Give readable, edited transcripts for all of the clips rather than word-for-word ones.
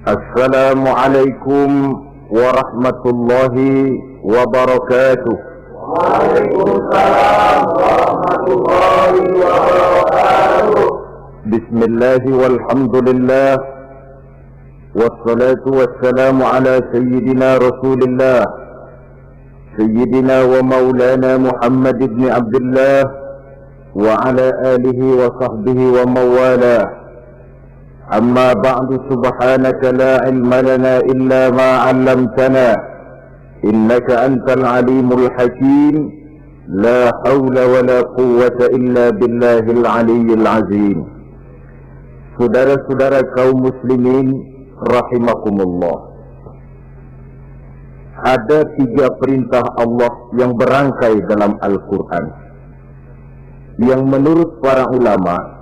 Assalamualaikum warahmatullahi wabarakatuh. Waalaikumsalam warahmatullahi wabarakatuh. Bismillah walhamdulillah, wassalatu wassalamu ala sayyidina rasulillah, sayyidina wa maulana Muhammad ibn Abdullah wa ala alihi wa sahbihi wa mawalah. Amma ba'du, subhanaka la ilma lana illa ma 'allamtana innaka antal alimul hakim. La hawla wa la quwwata illa billahil aliyyil azim. Saudara-saudara kaum muslimin rahimakumullah, ada 3 perintah Allah yang berangkai dalam Al-Quran yang menurut para ulama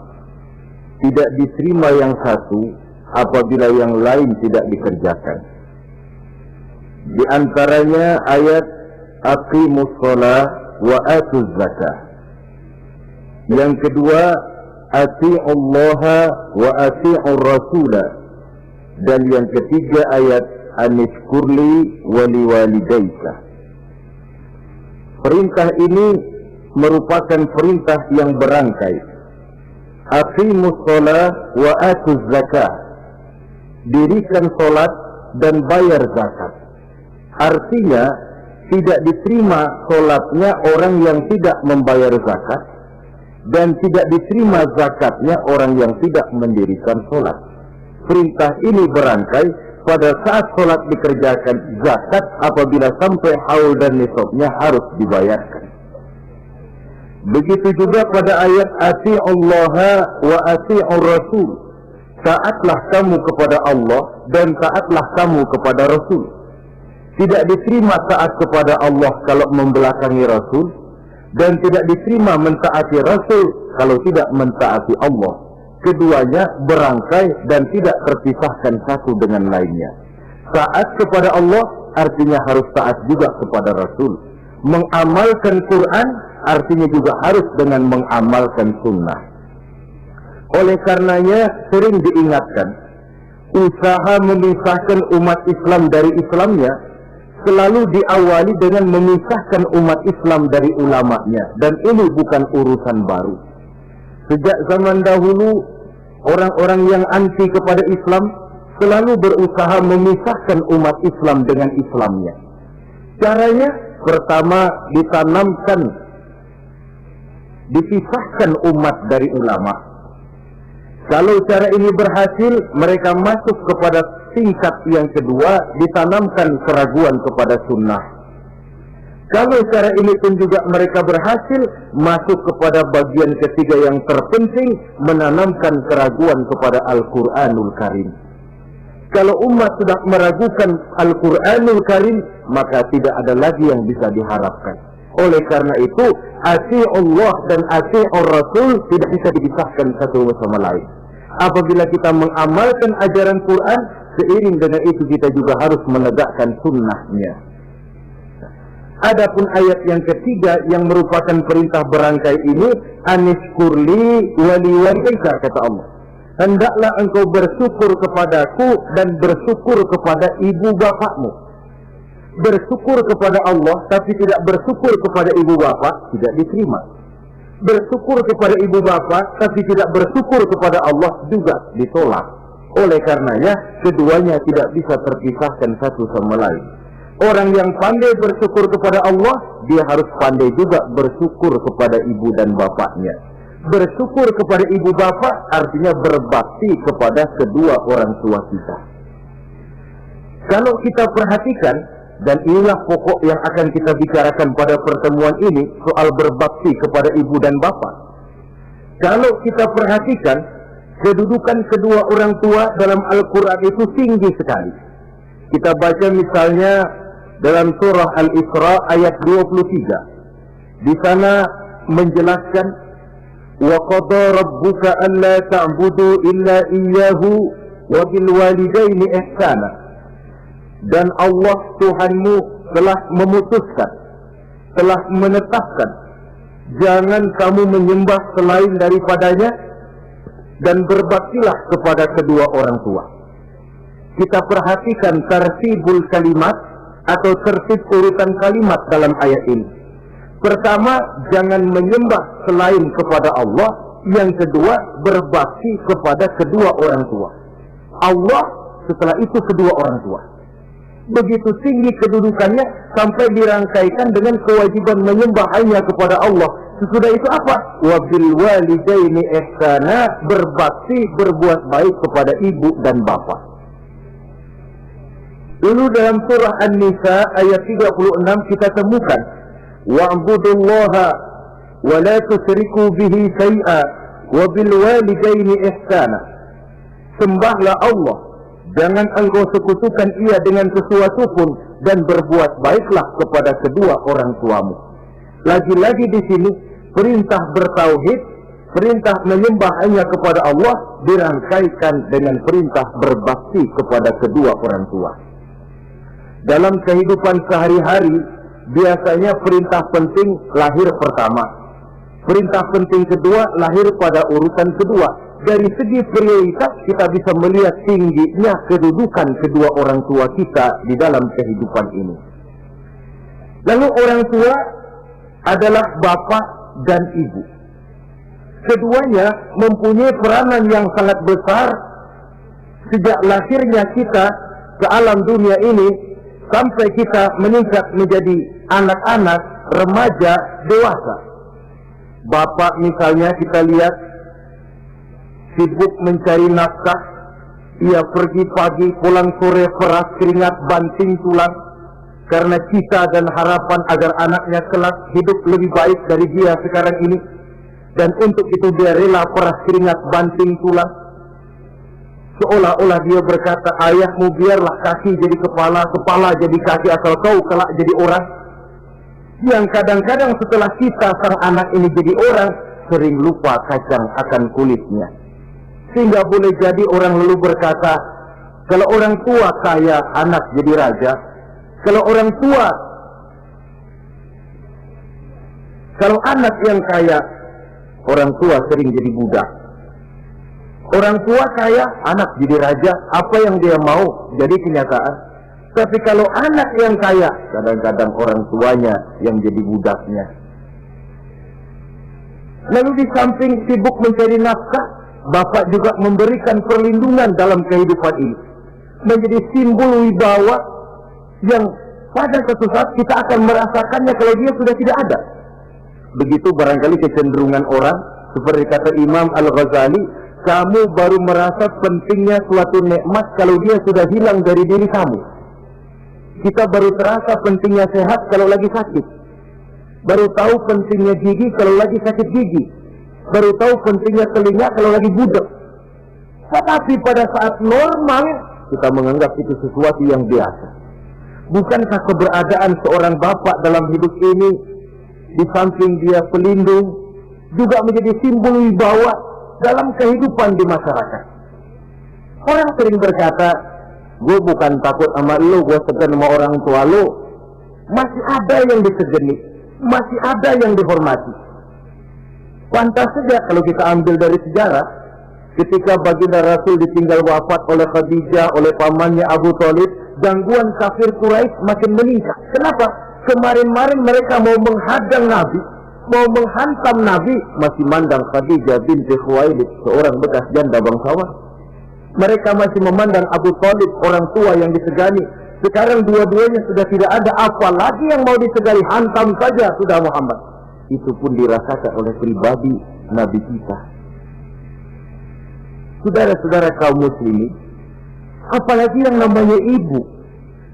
tidak diterima yang satu apabila yang lain tidak dikerjakan. Di antaranya ayat aqimus shalah wa atuz zakah. Yang kedua ati'ullaha wa ati'ur rasulah. Dan yang ketiga ayat anishkurli wa liwalidayka. Perintah ini merupakan perintah yang berangkai. Aqimus shalah wa atuz zakah. Dirikan salat dan bayar zakat. Artinya tidak diterima salatnya orang yang tidak membayar zakat, dan tidak diterima zakatnya orang yang tidak mendirikan salat. Perintah ini berangkai pada saat salat dikerjakan, zakat apabila sampai haul dan nisabnya harus dibayarkan. Begitu juga pada ayat ati'ullaha wa ati'ur rasul. Taatlah kamu kepada Allah dan taatlah kamu kepada Rasul. Tidak diterima taat kepada Allah kalau membelakangi Rasul, dan tidak diterima mentaati Rasul kalau tidak mentaati Allah. Keduanya berangkai dan tidak terpisahkan satu dengan lainnya. Taat kepada Allah artinya harus taat juga kepada Rasul. Mengamalkan Quran artinya juga harus dengan mengamalkan sunnah. Oleh karenanya sering diingatkan, usaha memisahkan umat Islam dari Islamnya selalu diawali dengan memisahkan umat Islam dari ulamanya. Dan ini bukan urusan baru. Sejak zaman dahulu, orang-orang yang anti kepada Islam selalu berusaha memisahkan umat Islam dengan Islamnya. Caranya pertama dipisahkan umat dari ulama. Kalau cara ini berhasil, mereka masuk kepada tingkat yang kedua, ditanamkan keraguan kepada sunnah. Kalau cara ini pun juga mereka berhasil, masuk kepada bagian ketiga yang terpenting, menanamkan keraguan kepada Al-Quranul Karim. Kalau umat sudah meragukan Al-Quranul Karim, maka tidak ada lagi yang bisa diharapkan. Oleh karena itu, ati'ullah dan ati'ur rasul tidak bisa dipisahkan satu sama lain. Apabila kita mengamalkan ajaran Quran, seiring dengan itu kita juga harus menegakkan sunnahnya. Adapun ayat yang ketiga yang merupakan perintah berangkai ini, anishkurli wa liwalidayka, kata Allah. Hendaklah engkau bersyukur kepadaku dan bersyukur kepada ibu bapakmu. Bersyukur kepada Allah tapi tidak bersyukur kepada ibu bapak tidak diterima. Bersyukur kepada ibu bapak tapi tidak bersyukur kepada Allah juga ditolak. Oleh karenanya keduanya tidak bisa terpisahkan satu sama lain. Orang yang pandai bersyukur kepada Allah, dia harus pandai juga bersyukur kepada ibu dan bapaknya. Bersyukur kepada ibu bapak artinya berbakti kepada kedua orang tua kita. Kalau kita perhatikan, dan inilah pokok yang akan kita bicarakan pada pertemuan ini, soal berbakti kepada ibu dan bapak. Kalau kita perhatikan, kedudukan kedua orang tua dalam Al-Quran itu tinggi sekali. Kita baca misalnya dalam surah Al-Isra ayat 23. Di sana menjelaskan, wa qada rabbuka alla ta'budu illa iyyahu wa bil walidaini ihsana. Dan Allah Tuhanmu telah memutuskan, telah menetapkan, jangan kamu menyembah selain daripadanya, dan berbaktilah kepada kedua orang tua. Kita perhatikan tartibul kalimat atau tertib urutan kalimat dalam ayat ini. Pertama, jangan menyembah selain kepada Allah. Yang kedua, berbakti kepada kedua orang tua. Allah, setelah itu kedua orang tua. Begitu tinggi kedudukannya sampai dirangkaikan dengan kewajiban menyembah hanya kepada Allah. Sesudah itu apa? Wabil walidaini ihsana, berbakti, berbuat baik kepada ibu dan bapak. Dulu dalam surah An-Nisa ayat 36 kita temukan wa'budullaha wa la tusyriku bihi syai'a wa bil walidaini ihsana. Sembahlah Allah, jangan engkau sekutukan ia dengan sesuatu pun, dan berbuat baiklah kepada kedua orang tuamu. Lagi-lagi di sini perintah bertauhid, perintah menyembah hanya kepada Allah dirangkaikan dengan perintah berbakti kepada kedua orang tua. Dalam kehidupan sehari-hari, biasanya perintah penting lahir pertama, perintah penting kedua lahir pada urutan kedua. Dari segi prioritas kita bisa melihat tingginya kedudukan kedua orang tua kita di dalam kehidupan ini. Lalu orang tua adalah bapak dan ibu. Keduanya mempunyai peranan yang sangat besar sejak lahirnya kita ke alam dunia ini sampai kita meningkat menjadi anak-anak, remaja, dewasa. Bapak misalnya kita lihat sibuk mencari nafkah, ia pergi pagi, pulang sore, peras keringat, banting tulang, karena cita dan harapan agar anaknya kelak hidup lebih baik dari dia sekarang ini. Dan untuk itu dia rela peras keringat, banting tulang. Seolah-olah dia berkata, ayahmu biarlah kaki jadi kepala, kepala jadi kaki, asal kau kelak jadi orang. Yang kadang-kadang setelah kita sang anak ini jadi orang, sering lupa kacang akan kulitnya. Sehingga boleh jadi orang lalu berkata, kalau orang tua kaya, anak jadi raja. Kalau anak yang kaya, orang tua sering jadi budak. Orang tua kaya, anak jadi raja, apa yang dia mau jadi kenyataan. Tapi kalau anak yang kaya, kadang-kadang orang tuanya yang jadi budaknya. Lalu di samping sibuk mencari nafkah, bapak juga memberikan perlindungan dalam kehidupan ini. Menjadi simbol wibawa yang pada suatu saat kita akan merasakannya kalau dia sudah tidak ada. Begitu barangkali kecenderungan orang, seperti kata Imam Al-Ghazali, kamu baru merasa pentingnya suatu nikmat kalau dia sudah hilang dari diri kamu. Kita baru terasa pentingnya sehat kalau lagi sakit. Baru tahu pentingnya gigi kalau lagi sakit gigi. Baru tahu pentingnya telinga kalau lagi budak. Tetapi pada saat normal, kita menganggap itu sesuatu yang biasa. Bukankah keberadaan seorang bapak dalam hidup ini, di samping dia pelindung, juga menjadi simbol wibawa dalam kehidupan di masyarakat? Orang sering berkata, gue bukan takut sama lo, gue segan sama orang tua lo. Masih ada yang disegani, masih ada yang dihormati. Pantas saja kalau kita ambil dari sejarah, ketika baginda Rasul ditinggal wafat oleh Khadijah, oleh pamannya Abu Thalib, gangguan kafir Quraisy makin meningkat. Kenapa? Kemarin-marin mereka mau menghadang Nabi, mau menghantam Nabi, masih mandang Khadijah binti Khuwailid, seorang bekas janda bangsawan. Mereka masih memandang Abu Thalib, orang tua yang disegani. Sekarang dua-duanya sudah tidak ada, apalagi yang mau disegani, hantam saja sudah Muhammad. Itu pun dirasakan oleh pribadi Nabi kita. Saudara-saudara kaum muslimin, apalagi yang namanya ibu,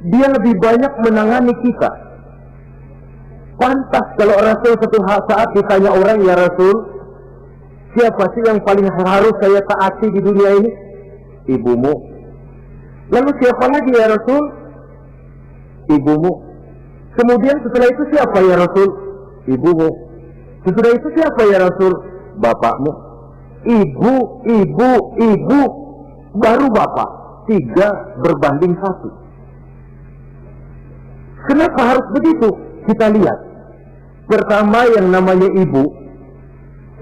dia lebih banyak menangani kita. Pantas kalau Rasul satu saat ditanya orang, ya Rasul, siapa sih yang paling harus saya taati di dunia ini? Ibumu. Lalu siapa lagi ya Rasul? Ibumu. Kemudian setelah itu siapa ya Rasul? Ibumu. Setelah itu siapa ya Rasul? Bapakmu. Ibu, ibu, ibu, baru bapak. 3 berbanding 1. Kenapa harus begitu? Kita lihat. Pertama yang namanya ibu,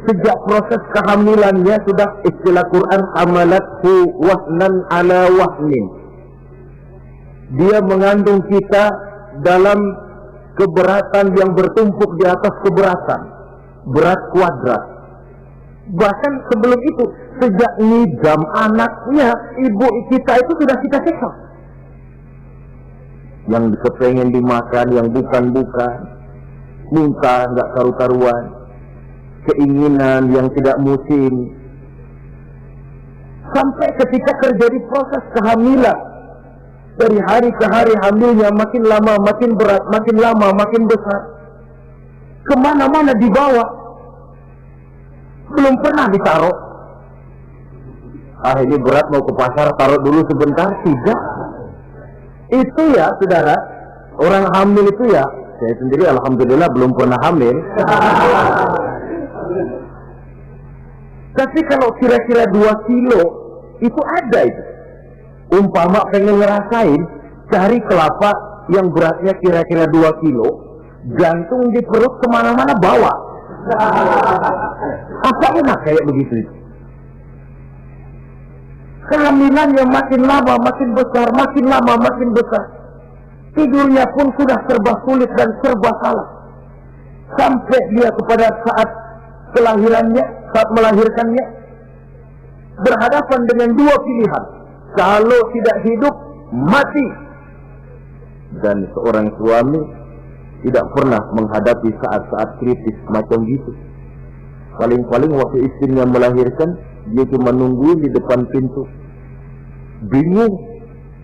sejak proses kehamilannya sudah istilah Quran hamalathu wahnan ala wahnin. Dia mengandung kita dalam keberatan yang bertumpuk di atas keberatan, berat kuadrat. Bahkan sebelum itu, sejak ngidam anaknya, ibu kita itu sudah kita siksa. Yang kepengen dimakan, yang bukan-bukan, muntah nggak karu-karuan, keinginan yang tidak musim. Sampai ketika terjadi proses kehamilan, dari hari ke hari hamilnya makin lama, makin berat, makin lama, makin besar. Kemana-mana dibawa, belum pernah ditaruh. Ini berat mau ke pasar, taruh dulu sebentar, tidak. Itu ya, saudara, orang hamil itu ya, saya sendiri alhamdulillah belum pernah hamil. Tapi kalau kira-kira 2 kilo, itu ada itu. Umpama pengen ngerasain, cari kelapa yang beratnya kira-kira 2 kilo, gantung di perut kemana-mana bawa. Apa enak kayak begitu? Kehamilan yang makin lama makin besar, makin lama makin besar. Tidurnya pun sudah serba sulit dan serba salah. Sampai dia kepada saat kelahirannya, saat melahirkannya, berhadapan dengan 2 pilihan. Kalau tidak hidup, mati. Dan seorang suami tidak pernah menghadapi saat-saat kritis macam gitu. Paling-paling waktu istrinya melahirkan, dia cuma nungguin di depan pintu. Bingung,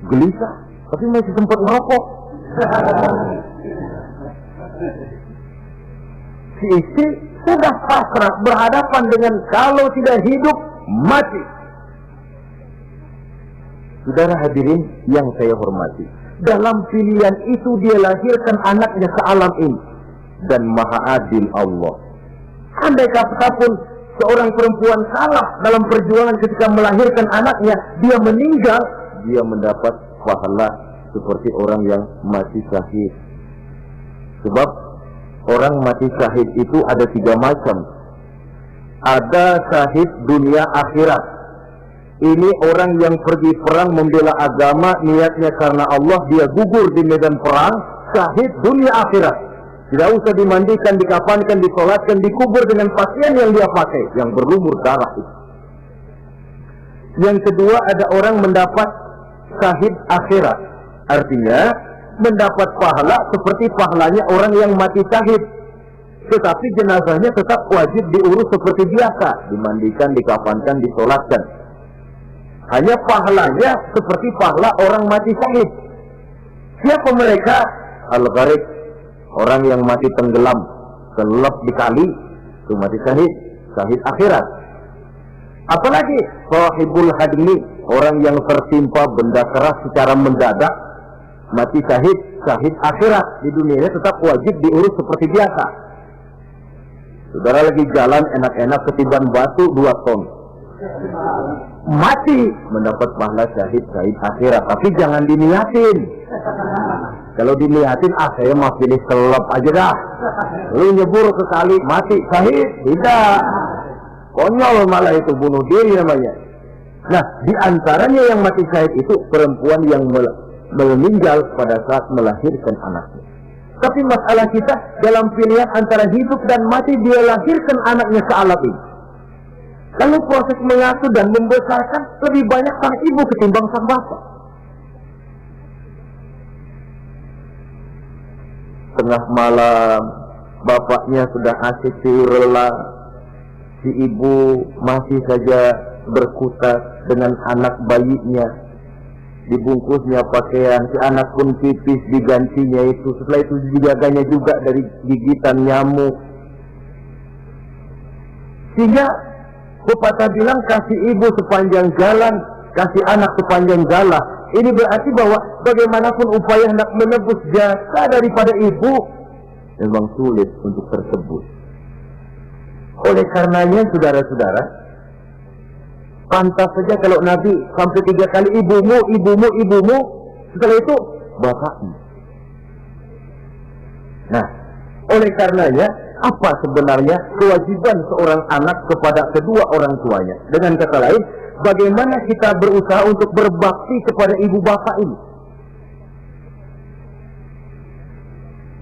gelisah, tapi masih sempat merokok. Si istri sudah pasrah berhadapan dengan kalau tidak hidup, mati. Saudara hadirin yang saya hormati, dalam pilihan itu dia lahirkan anaknya ke alam ini. Dan maha adil Allah. Andai kata pun seorang perempuan salah dalam perjuangan ketika melahirkan anaknya, dia meninggal, dia mendapat pahala seperti orang yang mati syahid. Sebab orang mati syahid itu ada 3 macam. Ada syahid dunia akhirat. Ini orang yang pergi perang membela agama, niatnya karena Allah, dia gugur di medan perang, syahid dunia akhirat. Tidak usah dimandikan, dikafankan, disolatkan, dikubur dengan pakaian yang dia pakai, yang berlumur darah itu. Yang kedua, ada orang mendapat syahid akhirat. Artinya, mendapat pahala seperti pahalanya orang yang mati syahid. Tetapi jenazahnya tetap wajib diurus seperti biasa. Dimandikan, dikafankan, disolatkan. Hanya pahalanya seperti pahala orang mati syahid. Siapa mereka? Al-Gharib. Orang yang mati tenggelam, kelelep di kali, itu mati syahid, syahid akhirat. Apalagi sahibul hadmi, orang yang tertimpa benda keras secara mendadak, mati syahid, syahid akhirat. Di dunia tetap wajib diurus seperti biasa. Saudara lagi jalan enak-enak ketiban batu 2 ton, mati, mendapat pahala syahid, syahid akhirat. Tapi jangan diniatin. Kalau dilihatin, saya mah pilih kelelep aja dah. Lu nyebur ke kali, mati, syahid. Tidak. Konyol malah itu, bunuh diri namanya. Nah, di antaranya yang mati syahid itu perempuan yang meninggal pada saat melahirkan anaknya. Tapi masalah kita dalam pilihan antara hidup dan mati, dia lahirkan anaknya ke alam ini. Kalau proses mengasuh dan membesarkan lebih banyak sang ibu ketimbang sang bapak. Tengah malam, bapaknya sudah asik rela, si ibu masih saja berkutat dengan anak bayinya, dibungkusnya pakaian, si anak pun pipis digantinya itu, setelah itu dijaganya juga dari gigitan nyamuk. Sehingga pepatah bilang kasih ibu sepanjang jalan, kasih anak sepanjang galah. Ini berarti bahwa bagaimanapun upaya hendak menebus jasa daripada ibu memang sulit untuk tersebut. Oleh karenanya saudara-saudara, pantas saja kalau Nabi sampai 3 kali ibumu, setelah itu bapakmu. Nah, oleh karenanya apa sebenarnya kewajiban seorang anak kepada kedua orang tuanya. Dengan kata lain, bagaimana kita berusaha untuk berbakti kepada ibu bapak ini.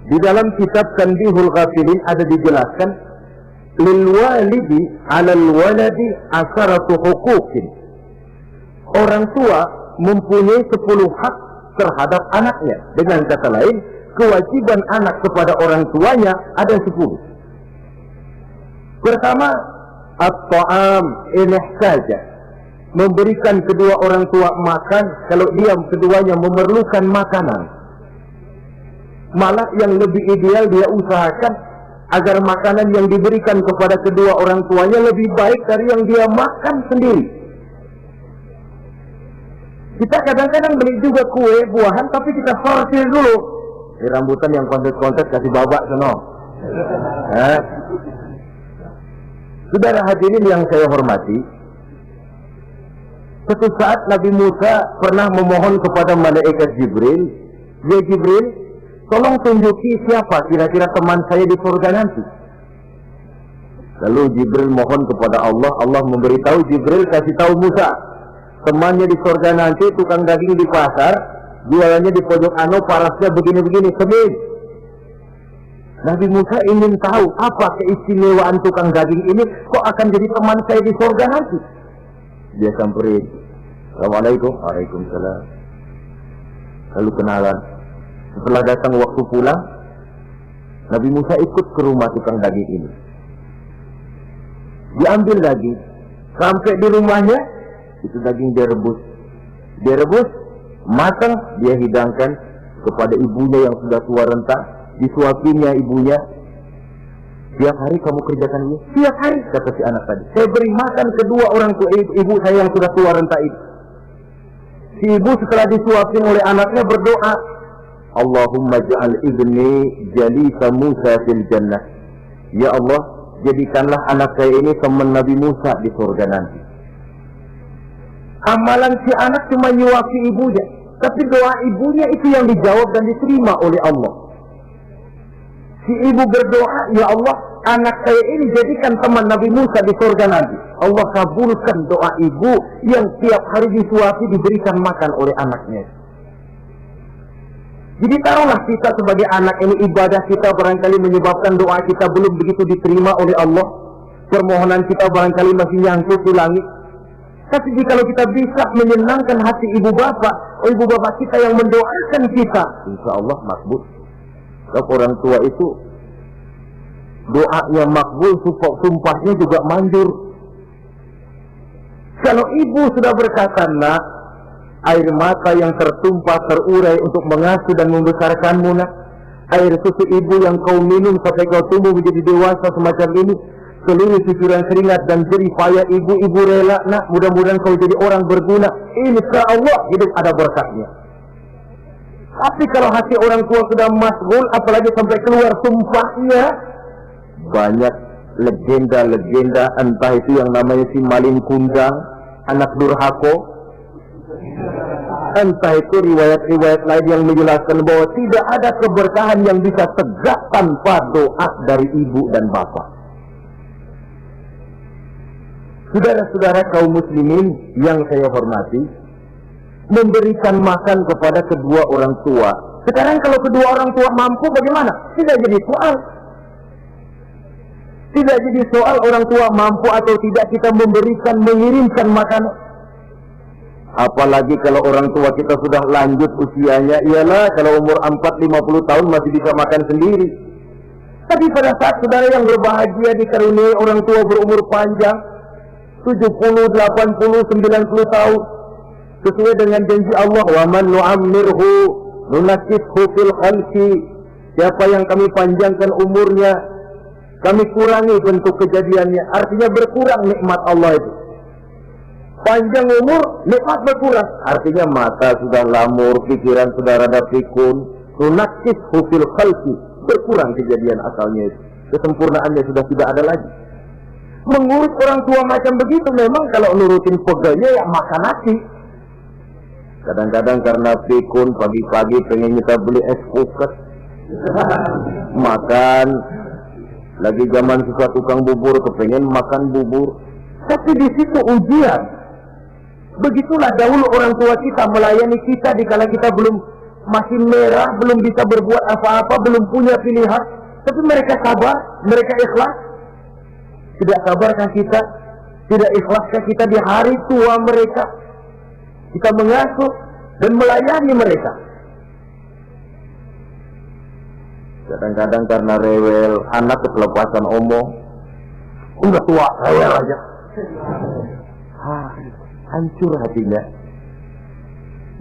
Di dalam kitab Tanbihul Ghafilin ada dijelaskan, lil walidi 'alal waladi asharatu huquqin. Orang tua mempunyai 10 hak terhadap anaknya. Dengan kata lain, kewajiban anak kepada orang tuanya ada 10. Pertama, at-ta'am in ihtaja. Memberikan kedua orang tua makan kalau dia keduanya memerlukan makanan. Malah yang lebih ideal dia usahakan agar makanan yang diberikan kepada kedua orang tuanya lebih baik dari yang dia makan sendiri. Kita kadang-kadang beli juga kue, buahan, tapi kita sortir dulu. Di rambutan yang kontes-kontes kasih babak sono. Saudara hadirin yang saya hormati, suatu saat Nabi Musa pernah memohon kepada malaikat Jibril, "Ya Jibril, tolong tunjuki siapa kira-kira teman saya di surga nanti." Lalu Jibril mohon kepada Allah, Allah memberitahu Jibril kasih tahu Musa, temannya di surga nanti tukang daging di pasar, jualannya di pojok parasnya begini-begini, semit. Nabi Musa ingin tahu apa keistimewaan tukang daging ini, kok akan jadi teman saya di surga nanti. Dia samperin, "Assalamualaikum." "Waalaikumsalam." Lalu kenalan. Setelah datang waktu pulang, Nabi Musa ikut ke rumah tukang daging ini. Diambil daging, sampai di rumahnya, itu daging dia rebus, matang, dia hidangkan kepada ibunya yang sudah tua renta. Disuapinya ibunya. "Tiap hari kamu kerjakan ini?" "Tiap hari," kata si anak tadi. "Saya beri makan kedua orang tua ibu saya yang sudah tua renta itu." Si ibu setelah disuapin oleh anaknya berdoa, "Allahumma ja'al ibni jalisa Musa fil jannah." Ya Allah, jadikanlah anak saya ini teman Nabi Musa di surga nanti. Amalan si anak cuma nyuapi ibunya, tapi doa ibunya itu yang dijawab dan diterima oleh Allah. Si ibu berdoa, "Ya Allah, anak saya ini jadikan teman Nabi Musa di surga nanti." Allah kabulkan doa ibu yang tiap hari disuapi diberikan makan oleh anaknya. Jadi taruhlah kita sebagai anak ini, ibadah kita barangkali menyebabkan doa kita belum begitu diterima oleh Allah. Permohonan kita barangkali masih nyangkut di langit. Tapi jikalau kita bisa menyenangkan hati ibu bapak kita yang mendoakan kita, insya Allah makbul. Kalau orang tua itu doanya makbul, sumpahnya juga manjur. Kalau ibu sudah berkata, "Nak, air mata yang tertumpah terurai untuk mengasuh dan membesarkanmu, nak. Air susu ibu yang kau minum sampai kau tumbuh menjadi dewasa semacam ini, seluruh cucuran keringat dan jerih payah ibu rela, nak. Mudah-mudahan kau jadi orang berguna. Insya Allah hidup ada berkahnya." Tapi kalau hati orang tua sudah masgul, apalagi sampai keluar sumpahnya, banyak legenda-legenda, entah itu yang namanya si Malin Kundang, anak durhako, entah itu riwayat-riwayat lain yang menjelaskan bahwa tidak ada keberkahan yang bisa tegak tanpa doa dari ibu dan bapak. Saudara-saudara kaum muslimin yang saya hormati, memberikan makan kepada kedua orang tua. Sekarang kalau kedua orang tua mampu bagaimana? Tidak jadi soal. Tidak jadi soal orang tua mampu atau tidak kita mengirimkan makanan. Apalagi kalau orang tua kita sudah lanjut usianya, iyalah kalau umur 40-50 tahun masih bisa makan sendiri. Tapi pada saat saudara yang berbahagia dikaruniai orang tua berumur panjang, 70, 80, 90 tahun, sesuai dengan janji Allah, "Wa man nu'ammirhu nunakkishu fil khalqi." Siapa yang kami panjangkan umurnya, kami kurangi bentuk kejadiannya. Artinya berkurang nikmat Allah itu. Panjang umur, nikmat berkurang. Artinya mata sudah lamur, pikiran sudah rada pikun. Nunakkishu fil khalqi, berkurang kejadian asalnya itu. Kesempurnaannya sudah tidak ada lagi. Mengurus orang tua macam begitu memang kalau nurutin pegawainya ya makan nasi. Kadang-kadang karena pikun pagi-pagi pengen kita beli es puket, makan Lagi zaman suka tukang bubur, kepengen makan bubur. Tapi di situ ujian. Begitulah dahulu orang tua kita melayani kita dikala kita belum masih merah, belum bisa berbuat apa-apa, belum punya pilihan. Tapi mereka sabar, mereka ikhlas. Tidak sabarkah kita? Tidak ikhlaskah kita di hari tua mereka? Kita mengasuh dan melayani mereka. Kadang-kadang karena rewel, anak kelepasan omong. Udah tua, rewel aja. Hancur hatinya.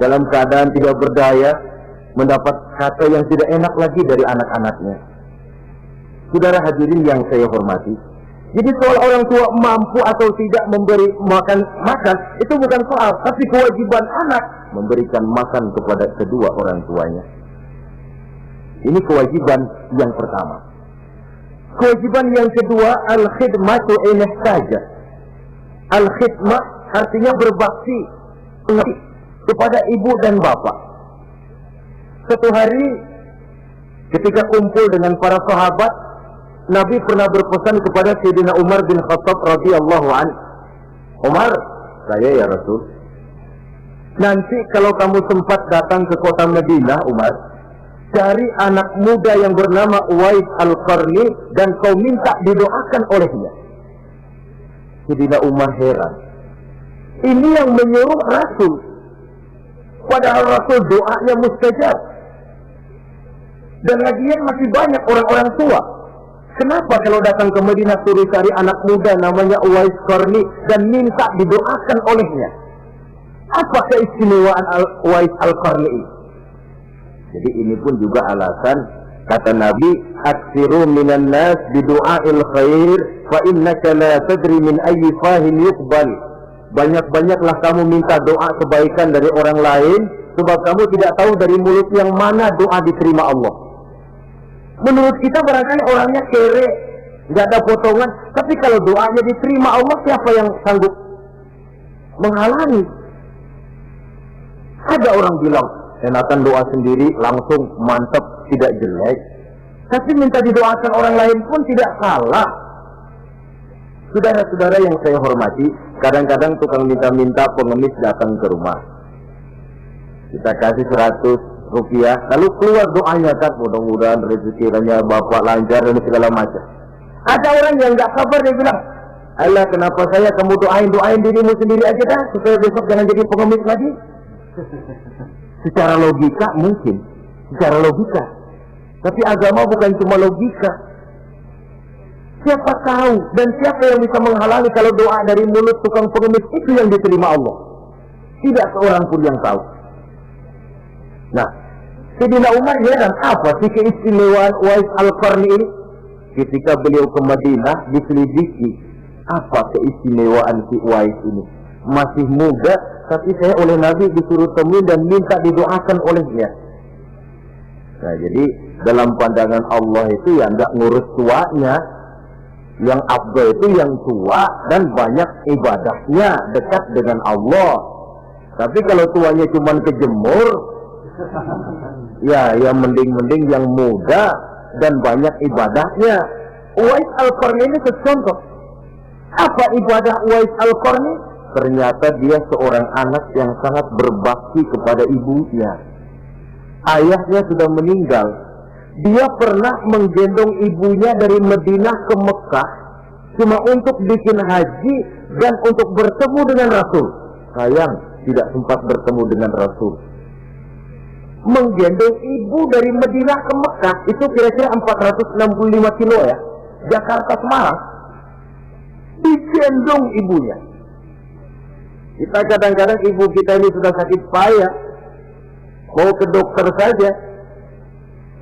Dalam keadaan tidak berdaya, mendapat kata yang tidak enak lagi dari anak-anaknya. Saudara hadirin yang saya hormati, jadi soal orang tua mampu atau tidak memberi makan, itu bukan soal, tapi kewajiban anak memberikan makan kepada kedua orang tuanya. Ini kewajiban yang pertama. Kewajiban yang kedua, al-khidmatu ilah saja. Al-khidmah artinya berbakti kepada ibu dan bapak. Satu hari ketika kumpul dengan para sahabat, Nabi pernah berpesan kepada Sayyidina Umar bin Khattab radhiyallahu anhu. Umar, saya ya Rasul, nanti kalau kamu sempat datang ke kota Madinah, Umar, cari anak muda yang bernama Uwais Al-Qarni dan kau minta didoakan olehnya. Sayyidina Umar heran. Ini yang menyuruh Rasul. Padahal Rasul doanya mustajab. Dan lagian masih banyak orang-orang tua. Kenapa kalau datang ke Madinah suruh cari anak muda namanya Uwais Qarni dan minta didoakan olehnya? Apa keistimewaan Uwais Al-Qarni ini? Jadi ini pun juga alasan kata Nabi, aksiru minan nas bidu'ail khair fa innaka la tadri min ayyi fahin yuqbal. Banyak-banyaklah kamu minta doa kebaikan dari orang lain, sebab kamu tidak tahu dari mulut yang mana doa diterima Allah. Menurut kita barangkali orangnya kere, nggak ada potongan, tapi kalau doanya diterima Allah, siapa yang sanggup menghalangi? Ada orang bilang, enakan doa sendiri langsung mantap, tidak jelek. Tapi minta didoakan orang lain pun tidak salah. Saudara-saudara yang saya hormati, kadang-kadang tukang minta-minta pengemis datang ke rumah. Kita kasih 100 rupiah, lalu keluar doanya kan, mudah-mudahan rezekinya bapak lancar dan segala macam. Ada orang yang nggak sabar, dia bilang, Allah kenapa saya kamu doain dirimu sendiri aja dah, supaya besok jangan jadi pengemis lagi. Secara logika mungkin, secara logika. Tapi agama bukan cuma logika. Siapa tahu dan siapa yang bisa menghalangi kalau doa dari mulut tukang pengemis itu yang diterima Allah? Tidak seorang pun yang tahu. Nah, Sayyidina Umar heran, apa sih keistimewaan Uwais Al-Qarni ini? Ketika beliau ke Madinah diselidiki, apa keistimewaan si Uwais ini? Masih muda, tapi saya oleh Nabi disuruh temui dan minta didoakan olehnya. Nah, jadi dalam pandangan Allah itu ya enggak ngurus tuanya. Yang afdal itu yang tua dan banyak ibadahnya, dekat dengan Allah. Tapi kalau tuanya cuma kejemur, ya mending yang muda dan banyak ibadahnya. Uwais Al-Qarni ini contoh. Apa ibadah Uwais Al-Qarni? Ternyata dia seorang anak yang sangat berbakti kepada ibunya. Ayahnya sudah meninggal. Dia pernah menggendong ibunya dari Madinah ke Mekah cuma untuk bikin haji dan untuk bertemu dengan Rasul. Sayang, tidak sempat bertemu dengan Rasul. Menggendong ibu dari Madinah ke Mekah itu kira-kira 465 kilo ya. Jakarta Semarang. Digendong ibunya. Kita kadang-kadang ibu kita ini sudah sakit payah, mau ke dokter saja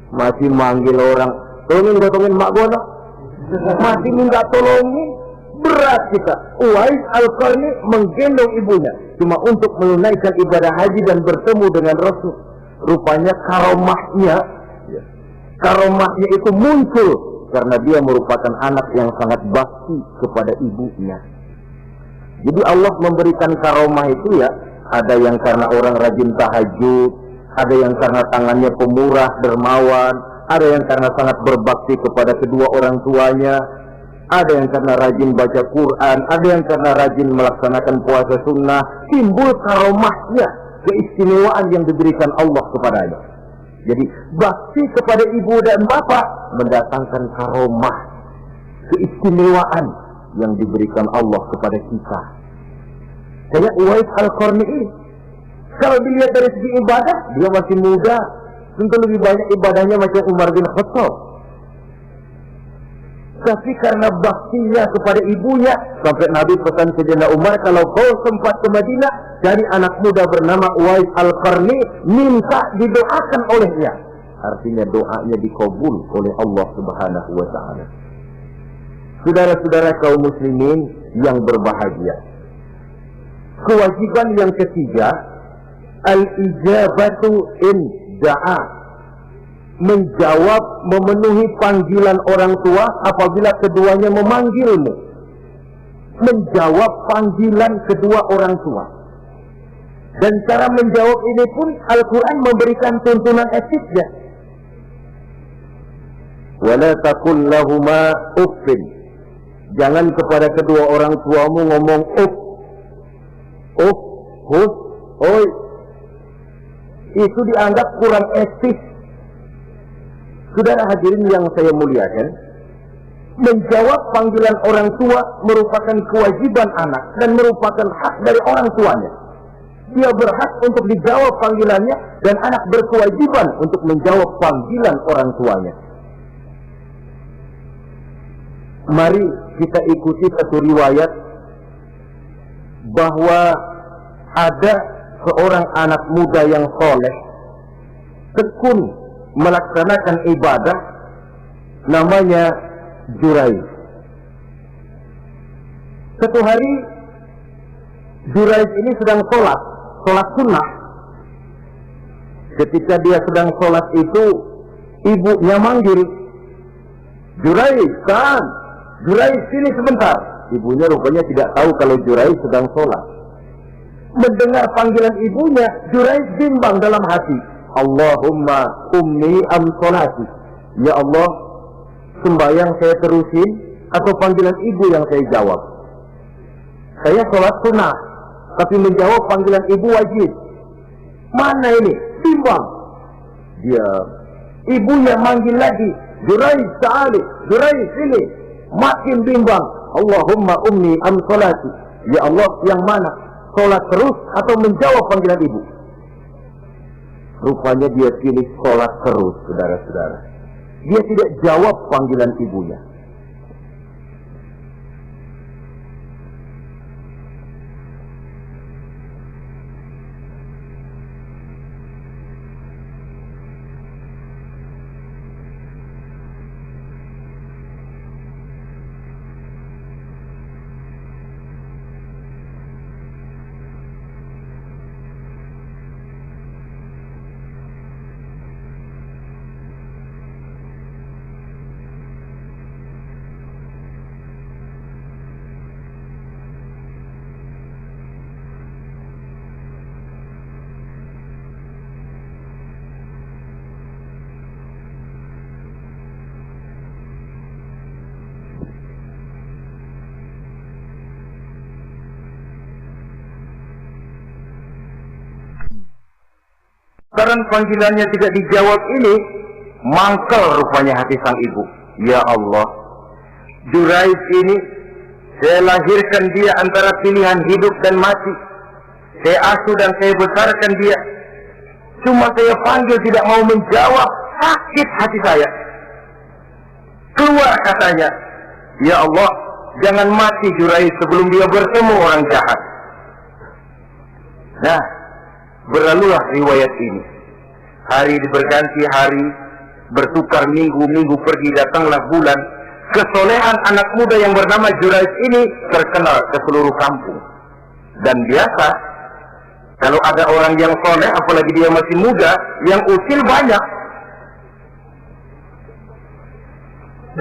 masih manggil orang, tolongin mak gono, masih minta tolongin. Berat kita. Uwais Al-Qarni menggendong ibunya cuma untuk menunaikan ibadah haji dan bertemu dengan Rasul. Rupanya karomahnya itu muncul karena dia merupakan anak yang sangat bakti kepada ibunya. Jadi Allah memberikan karomah itu ya, ada yang karena orang rajin tahajud, ada yang karena tangannya pemurah, dermawan, ada yang karena sangat berbakti kepada kedua orang tuanya, ada yang karena rajin baca Quran, ada yang karena rajin melaksanakan puasa sunnah. Timbul karomahnya, keistimewaan yang diberikan Allah kepadanya. Jadi bakti kepada ibu dan bapak mendatangkan karomah, keistimewaan yang diberikan Allah kepada kita. Kayak Uwais Al-Qarni ini, kalau dilihat dari segi ibadah, dia masih muda, tentu lebih banyak ibadahnya macam Umar bin Khattab. Tapi karena baktinya kepada ibunya, sampai Nabi pesan Sayyidina Umar, kalau kau sempat ke Madinah, cari anak muda bernama Uwais Al-Qarni, minta didoakan olehnya. Artinya doanya dikabul oleh Allah Subhanahu wa ta'ala. Saudara-saudara kaum muslimin yang berbahagia, kewajiban yang ketiga, al-ijabatu in da'a, menjawab, memenuhi panggilan orang tua apabila keduanya memanggilmu. Menjawab panggilan kedua orang tua. Dan cara menjawab ini pun Al-Quran memberikan tuntunan etiknya. Wala taqul lahuma uffin, jangan kepada kedua orang tuamu ngomong uff, uff, hus, oi. Itu dianggap kurang etis. Saudara hadirin yang saya muliakan, menjawab panggilan orang tua merupakan kewajiban anak dan merupakan hak dari orang tuanya. Dia berhak untuk dijawab panggilannya dan anak berkewajiban untuk menjawab panggilan orang tuanya. Mari kita ikuti satu riwayat bahwa ada seorang anak muda yang soleh, tekun melaksanakan ibadah, namanya Jurayj. Satu hari Jurayj ini sedang sholat sunnah. Ketika dia sedang sholat itu, ibunya manggil, Jurayj, kan? Jurayj, sini sebentar. Ibunya rupanya tidak tahu kalau Jurayj sedang sholat. Mendengar panggilan ibunya, Jurayj bimbang dalam hati. Allahumma ummi am sholati. Ya Allah, sembahyang saya terusin atau panggilan ibu yang saya jawab? Saya sholat sunnah, tapi menjawab panggilan ibu wajib. Mana ini? Bimbang. Dia, ibunya manggil lagi, Jurayj ta'ali, Jurayj sini. Makin bimbang. Allahumma ummi am sholati. Ya Allah, yang mana? Sholat terus atau menjawab panggilan ibu? Rupanya dia pilih sholat terus, saudara-saudara. Dia tidak jawab panggilan ibunya. Karena panggilannya tidak dijawab ini, mangkel rupanya hati sang ibu. Ya Allah, Jurayj ini, saya lahirkan dia antara pilihan hidup dan mati. Saya asuh dan saya besarkan dia. Cuma saya panggil tidak mau menjawab, sakit hati saya. Keluar katanya, ya Allah, jangan mati Jurayj sebelum dia bertemu orang jahat. Nah, berlalulah riwayat ini. Hari berganti hari, bertukar minggu pergi, datanglah bulan. Kesolehan anak muda yang bernama Jurayj ini terkenal ke seluruh kampung. Dan biasa, kalau ada orang yang soleh, apalagi dia masih muda, yang usil banyak.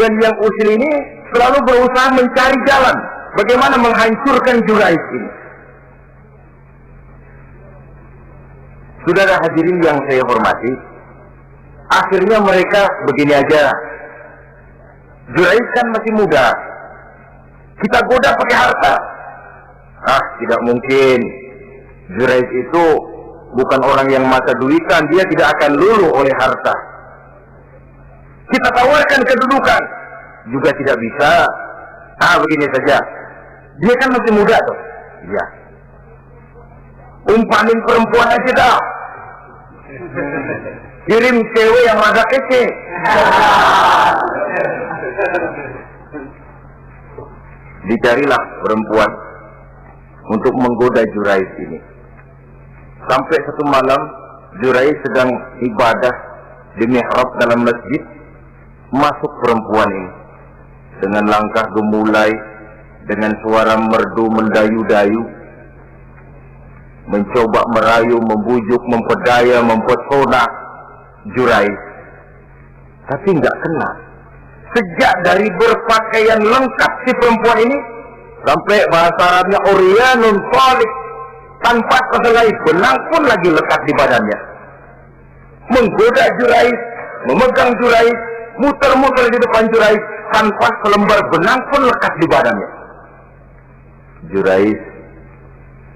Dan yang usil ini selalu berusaha mencari jalan bagaimana menghancurkan Jurayj ini. Saudara hadirin yang saya hormati, Akhirnya mereka begini aja. Juraiz kan masih muda. Kita goda pakai harta. Tidak mungkin. Juraiz itu bukan orang yang mata duitan, dia tidak akan luluh oleh harta. Kita tawarkan kedudukan, juga tidak bisa. Begini saja. Dia kan masih muda tuh. Iya. Umpamin perempuan aja dah. Kirim cewek yang rada kece. Dicarilah perempuan untuk menggoda Juraiz ini. Sampai satu malam Juraiz sedang ibadah di mihrab dalam masjid, masuk perempuan ini dengan langkah gemulai, dengan suara merdu mendayu-dayu, mencoba merayu, membujuk, memperdaya, mempesona Juraiz. Tapi nggak kena. Sejak dari berpakaian lengkap si perempuan ini, sampai bahasa Arabnya Uryanun Thalik, tanpa kehelai benang pun lagi lekat di badannya. Menggoda Juraiz, memegang Juraiz, muter-muter di depan Juraiz, tanpa selembar benang pun lekat di badannya. Juraiz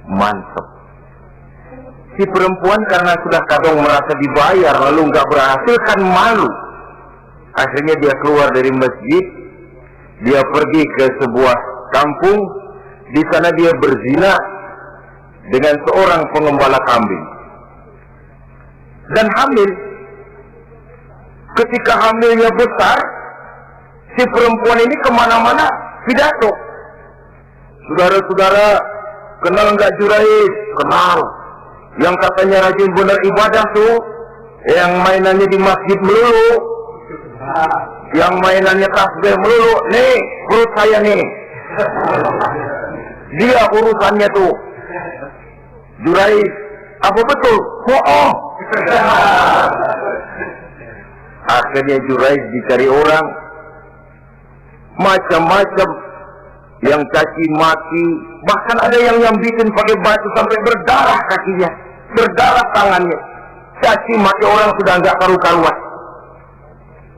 mantap. Si perempuan karena sudah kadang merasa dibayar lalu nggak berhasil kan malu. Akhirnya dia keluar dari masjid, dia pergi ke sebuah kampung, di sana dia berzina dengan seorang pengembala kambing dan hamil. Ketika hamilnya besar, si perempuan ini kemana-mana pidato. Saudara-saudara, kenal nggak Juraiz? Kenal. Yang katanya rajin benar ibadah tuh, yang mainannya di masjid melulu, yang mainannya tasbih melulu. Nih, perut saya nih. Dia urusannya tuh. Juraiz, apa betul? Bohong. Akhirnya Juraiz dicari orang, macam-macam, yang caci maki, bahkan ada yang nyambitin pakai batu sampai berdarah kakinya, berdarah tangannya. Caci maki orang sudah nggak karu-karuan.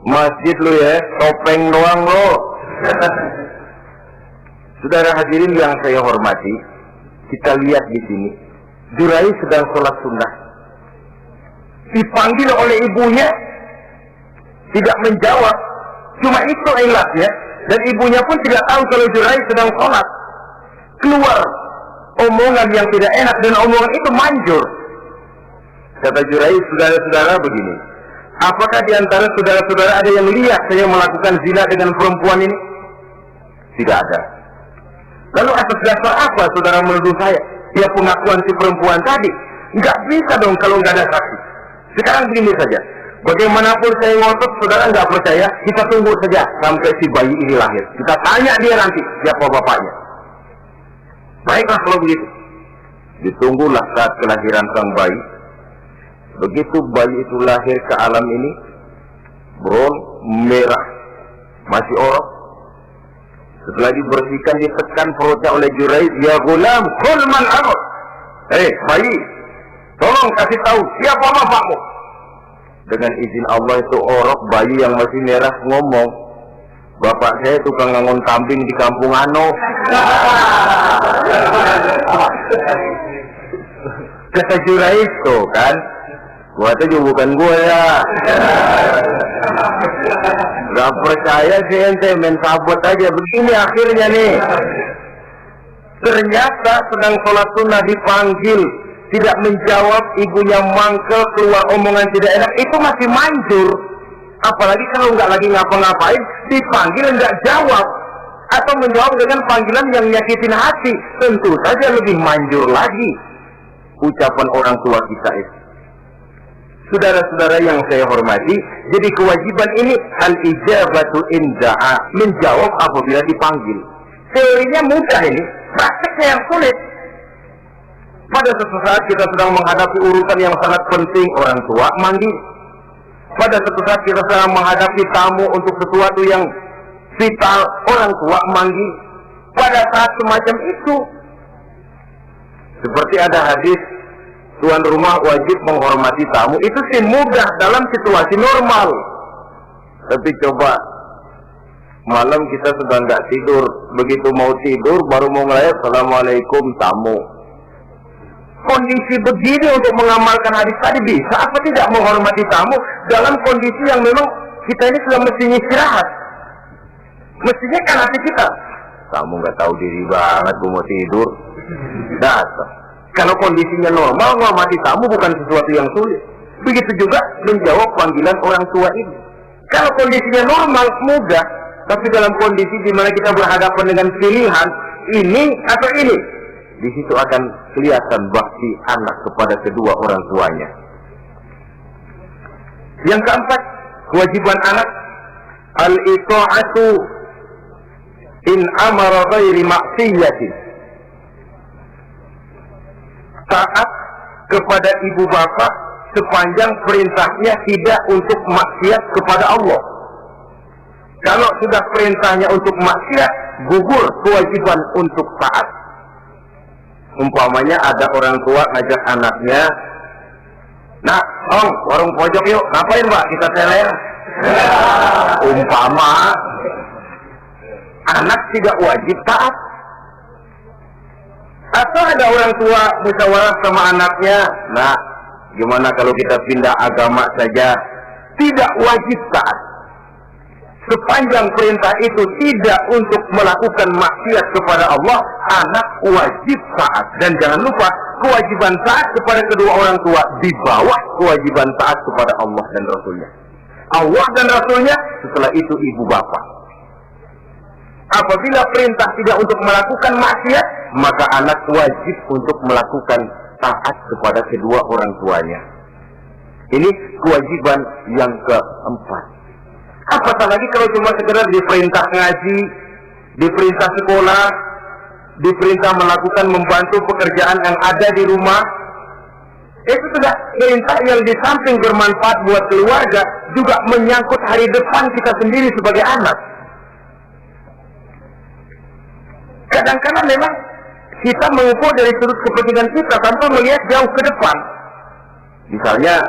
Masjid lu ya, topeng doang lo. Saudara hadirin yang saya hormati, kita lihat di sini, Juraiz sedang sholat sunnah, dipanggil oleh ibunya, tidak menjawab. Cuma itu ilatnya. Dan ibunya pun tidak tahu kalau Juraiz sedang sholat. Keluar omongan yang tidak enak, dan omongan itu manjur. Kata Juraiz, saudara-saudara begini, apakah di antara saudara-saudara ada yang lihat saya melakukan zina dengan perempuan ini? Tidak ada. Lalu atas dasar apa saudara menuduh saya? Dia pengakuan si perempuan tadi. Nggak bisa dong kalau nggak ada saksi. Sekarang begini saja. Bagaimanapun saya ngotot, saudara nggak percaya, kita tunggu saja sampai si bayi ini lahir. Kita tanya dia nanti siapa bapaknya. Baiklah kalau begitu. Ditunggulah saat kelahiran sang bayi. Begitu bayi itu lahir ke alam ini, bron merah, masih orok. Setelah dibersihkan, ditekan perutnya oleh Juraiz, ya gulam, kul man abud. Bayi, tolong kasih tahu siapa bapakmu. Dengan izin Allah itu orok, bayi yang masih merah ngomong, bapak saya tukang ngangon kambing di kampung Ano. Kata Juraiz tuh kan, gua tuh juga bukan gua ya. Gak percaya sih ente, main sabot aja. Begini akhirnya nih, ternyata sedang sholat sunnah dipanggil, tidak menjawab, ibunya mangkel, keluar omongan tidak enak, itu masih manjur. Apalagi kalau nggak lagi ngapa-ngapain, dipanggil nggak jawab, atau menjawab dengan panggilan yang nyakitin hati, tentu saja lebih manjur lagi ucapan orang tua kita itu. Saudara-saudara yang saya hormati, jadi kewajiban ini al-ijabatu inda'a, menjawab apabila dipanggil. Teorinya mudah ini, prakteknya yang sulit. Pada suatu saat kita sedang menghadapi urusan yang sangat penting, orang tua manggil. Pada suatu saat kita sedang menghadapi tamu untuk sesuatu yang vital, orang tua manggil. Pada saat semacam itu, seperti ada hadis tuan rumah wajib menghormati tamu. Itu sih mudah dalam situasi normal. Tapi coba malam kita sudah nggak tidur, begitu mau tidur baru mau ngelayat assalamualaikum tamu. Kondisi begini untuk mengamalkan hadis tadi bisa apa tidak menghormati tamu dalam kondisi yang memang kita ini sudah mestinya istirahat. Mestinya kan hati kita, kamu nggak tahu diri banget, gue mau tidur. Datang. Kalau kondisinya normal, menghormati tamu bukan sesuatu yang sulit. Begitu juga menjawab panggilan orang tua ini. Kalau kondisinya normal, mudah. Tapi dalam kondisi di mana kita berhadapan dengan pilihan ini atau ini, di situ akan kelihatan bakti anak kepada kedua orang tuanya. Yang keempat, kewajiban anak al-ita'atu in amara ghairi maksiyatin. Taat kepada ibu bapak sepanjang perintahnya tidak untuk maksiat kepada Allah. Kalau sudah perintahnya untuk maksiat, gugur kewajiban untuk taat. Umpamanya ada orang tua ngajak anaknya, "Nak, Om, warung pojok yuk." "Ngapain, Mbak?" "Kita teler." Umpama anak tidak wajib taat. Atau ada orang tua musyawarah sama anaknya, "Nah, gimana kalau kita pindah agama saja?" Tidak wajib taat. Sepanjang perintah itu tidak untuk melakukan maksiat kepada Allah, anak wajib taat. Dan jangan lupa, kewajiban taat kepada kedua orang tua di bawah kewajiban taat kepada Allah dan Rasulnya. Allah dan Rasulnya, setelah itu ibu bapak. Apabila perintah tidak untuk melakukan maksiat, maka anak wajib untuk melakukan taat kepada kedua orang tuanya. Ini kewajiban yang keempat. Apatah lagi kalau cuma sekedar diperintah ngaji, diperintah sekolah, diperintah melakukan membantu pekerjaan yang ada di rumah. Itu sudah perintah yang di samping bermanfaat buat keluarga, juga menyangkut hari depan kita sendiri sebagai anak. Kadang-kadang memang kita mengukur dari sudut kepentingan kita tanpa melihat jauh ke depan. Misalnya,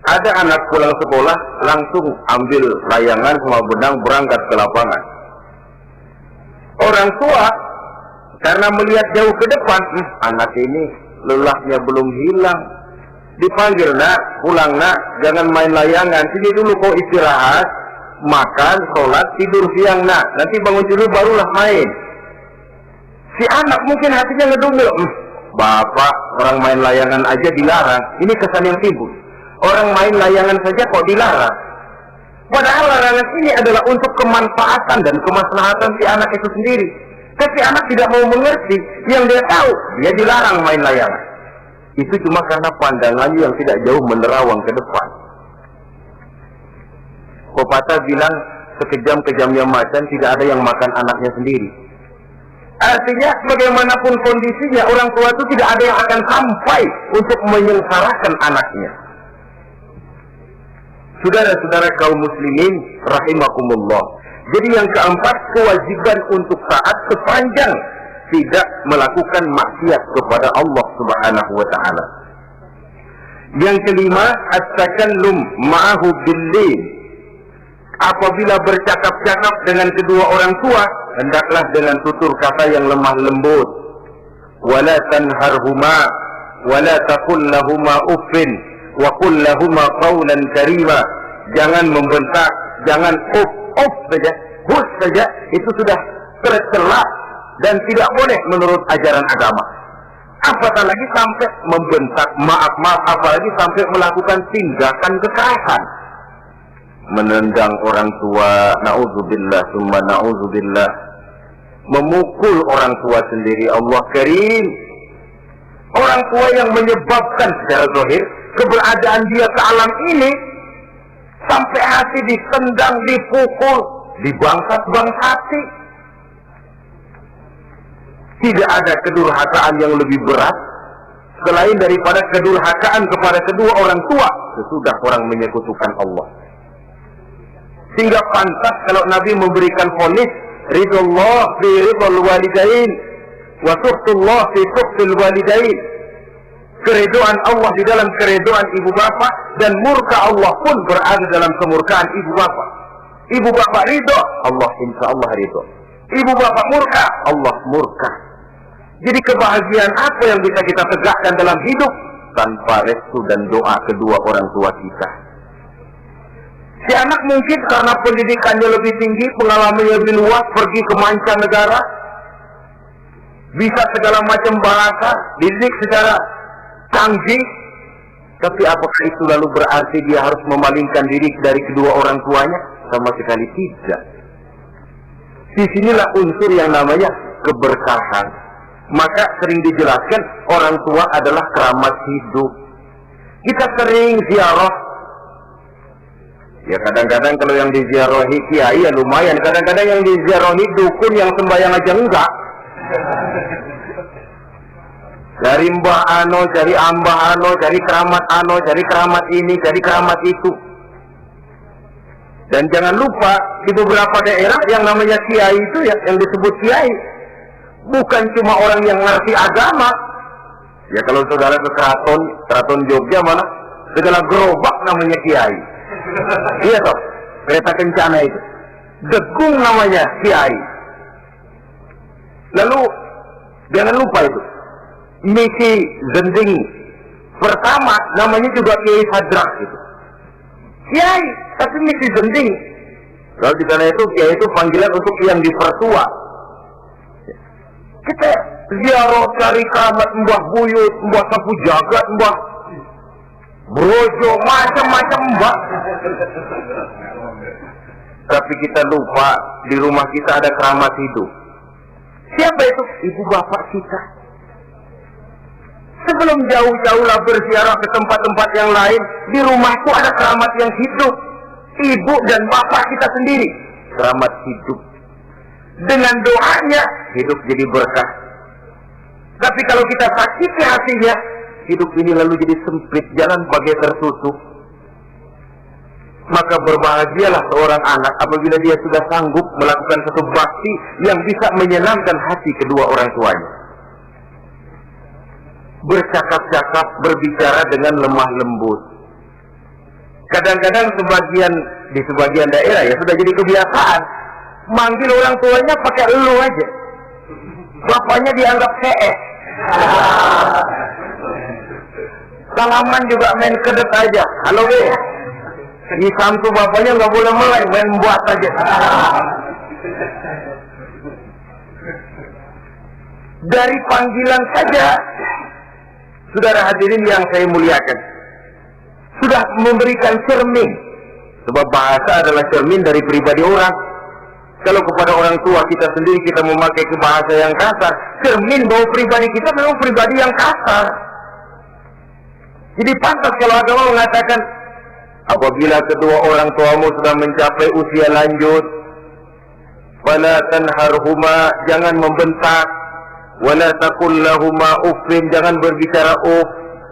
ada anak pulang sekolah langsung ambil layangan sama benang berangkat ke lapangan. Orang tua karena melihat jauh ke depan, anak ini lelahnya belum hilang. Dipanggil, "Nak, pulang nak, jangan main layangan. Sini dulu kau istirahat, makan, sholat, tidur siang nak. Nanti bangun tidur barulah main." Si anak mungkin hatinya ngedumel, "Bapak, orang main layangan aja dilarang." Ini kesan yang timbul. Orang main layangan saja kok dilarang. Padahal larangan ini adalah untuk kemanfaatan dan kemaslahatan si anak itu sendiri. Tapi anak tidak mau mengerti, yang dia tahu, dia dilarang main layangan. Itu cuma karena pandangannya yang tidak jauh menerawang ke depan. Pepatah bilang, sekejam-kejamnya macan tidak ada yang makan anaknya sendiri. Artinya, bagaimanapun kondisinya, orang tua itu tidak ada yang akan sampai untuk menyengsarakan anaknya. Saudara-saudara kaum muslimin rahimakumullah. Jadi yang keempat, kewajiban untuk taat sepanjang tidak melakukan maksiat kepada Allah Subhanahu wa taala. Yang kelima, at-takallum ma'ahu bil-lin. Apabila bercakap-cakap dengan kedua orang tua, hendaklah dengan tutur kata yang lemah lembut. Wala tanharhuma wala taqul lahumā uffin wa qul lahumā qawlan karīmā. Jangan membentak, jangan uff saja, hus saja, itu sudah tercela dan tidak boleh menurut ajaran agama. Apatah lagi sampai membentak, maaf, apalagi sampai melakukan tindakan kekerasan. Menendang orang tua, na'udzubillah, summa na'udzubillah. Memukul orang tua sendiri, Allah karim. Orang tua yang menyebabkan secara zahir keberadaan dia ke alam ini, sampai hati ditendang, dipukul, dibangsat-bangsati. Tidak ada kedurhakaan yang lebih berat selain daripada kedurhakaan kepada kedua orang tua sesudah orang menyekutukan Allah. Sehingga pantas kalau Nabi memberikan vonis, ridullah fi ridul walidain wa suhtullah fi suhtul walidain. keridhaan Allah di dalam keridhaan ibu bapak, dan murka Allah pun berada dalam kemurkaan ibu bapak. Ibu bapak ridho, Allah insya Allah ridho. Ibu bapak murka, Allah murka. Jadi kebahagiaan apa yang bisa kita tegakkan dalam hidup tanpa restu dan doa kedua orang tua kita? Si anak mungkin karena pendidikannya lebih tinggi, pengalamannya lebih luas, pergi ke mancanegara, bisa segala macam bahasa, dididik secara canggih. Tapi apakah itu lalu berarti dia harus memalingkan diri dari kedua orang tuanya? Sama sekali tidak. Disinilah unsur yang namanya keberkahan. Maka sering dijelaskan orang tua adalah keramat hidup. Kita sering ziarah. Ya kadang-kadang kalau yang diziarahi kiai ya lumayan. Kadang-kadang yang diziarahi dukun yang sembahyang aja enggak. Dari Mbah Ano, dari Ambah Ano, dari keramat Ano, dari keramat ini, dari keramat itu. Dan jangan lupa di beberapa daerah yang namanya kiai itu ya, yang disebut kiai, bukan cuma orang yang ngerti agama. Ya kalau saudara ke keraton Jogja mana, segala gerobak namanya kiai. Iya toh, kereta kencana itu. Degung namanya kiai. Lalu jangan lupa itu. Misi Zending pertama namanya juga Kiai Hadrak itu. Kiai, tapi misi Zending. Kalau di sana itu kiai itu panggilan untuk yang dipertua. Kita ziarah cari keramat Mbah Buyut, Mbah Sapu Jagat, Mbah Brojo, macam-macam Mbah. Tapi kita lupa di rumah kita ada keramat hidup. Siapa itu? Ibu bapak kita. Sebelum jauh-jauh lah berziarah ke tempat-tempat yang lain, di rumahku ada keramat yang hidup. Ibu dan bapak kita sendiri, keramat hidup. Dengan doanya, hidup jadi berkah. Tapi kalau kita sakiti hatinya, hidup ini lalu jadi sempit, jalan bagai tertutup. Maka berbahagialah seorang anak apabila dia sudah sanggup melakukan satu bakti yang bisa menyenangkan hati kedua orang tuanya. Bercakap-cakap, berbicara dengan lemah lembut. Kadang-kadang di sebagian daerah ya sudah jadi kebiasaan manggil orang tuanya pakai elu aja. Bapaknya dianggap CS. Salaman juga main kedet aja. Halo be. Hitam tuh bapaknya nggak boleh mulai, main buat aja. Dari panggilan saja, saudara hadirin yang saya muliakan, sudah memberikan cermin. Sebab bahasa adalah cermin dari pribadi orang. Kalau kepada orang tua kita sendiri kita memakai bahasa yang kasar, cermin bahwa pribadi kita memang pribadi yang kasar. Jadi pantas kalau agama mengatakan, apabila kedua orang tuamu sudah mencapai usia lanjut, fala tanharhuma, jangan membentak, wala taqul lahuma uffin, jangan berbicara uff,